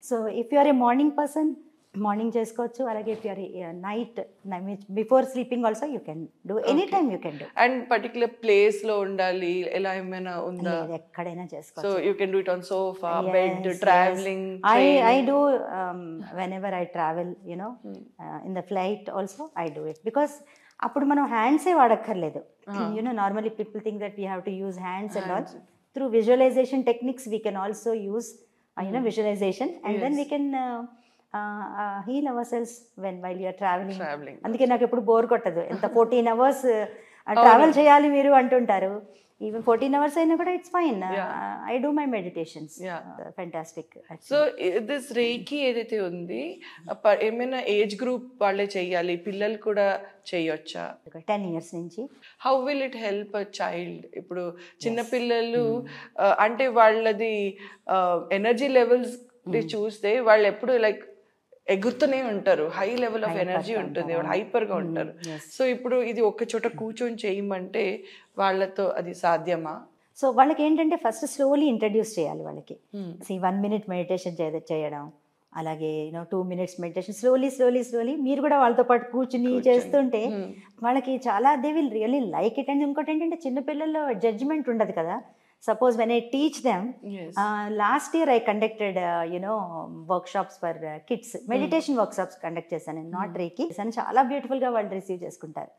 So if you are a morning person, morning చేసుకోవచ్చు. అలాగే if you are night before sleeping also you can do, any time you can do. And particular place లో ఉండాలి ఎలా ఏమైనా ఉందా? లేదు, ఎక్కడైనా సో చేసుకోవచ్చు. You can do it on sofa, Yes, bed, yes. Travelling. I do whenever I travel, in the flight also I do it, because అప్పుడు మనం హ్యాండ్సే వాడక్కర్లేదు. Normally people think that we have to use hands and all. Through visualization techniques we can also use visualization, and then we can heal ourselves while you are traveling. అందుకే నాకు ఎప్పుడు bore కొట్టదు. ఎంత 14 hours travel చేయాలి మీరు అంటుంటారు. Even 14 hours అయినా కూడా it's fine. I do my meditations. Fantastic. So this reiki ఏదైతే ఉంది, ఏమైనా ఏజ్ గ్రూప్ వాళ్ళే చెయ్యాలి, పిల్లలు కూడా చేయొచ్చా? 10 years నుంచి. How will it help a child? ఇప్పుడు చిన్నపిల్లలు అంటే వాళ్ళది ఎనర్జీ లెవెల్స్ చూస్తే వాళ్ళు ఎప్పుడు లైక్ ఎగురుతూనే ఉంటారు, హై లెవెల్ ఆఫ్ ఎనర్జీ ఉంటుంది, వాళ్ళు హైపర్గా ఉంటారు. సో ఇప్పుడు ఇది ఒక చోట కూర్చొని చేయమంటే వాళ్ళతో అది సాధ్యమా? సో వాళ్ళకి ఏంటంటే ఫస్ట్ స్లోలీ ఇంట్రడ్యూస్ చేయాలి వాళ్ళకి. 1 minute మెడిటేషన్ చేయడం, అలాగే 2 minutes మెడిటేషన్, స్లోలీ మీరు కూడా వాళ్ళతో పాటు కూర్చుని చేస్తుంటే వాళ్ళకి చాలా they will really like it. And ఇంకోటి ఏంటంటే చిన్నపిల్లల్లో జడ్జిమెంట్ ఉండదు కదా. Suppose when I teach them, last year I conducted workshops for kids, meditation workshops conduct చేశాను, నాట్ రేకి. చాలా బ్యూటిఫుల్గా వాళ్ళు రిసీవ్ చేసుకుంటారు.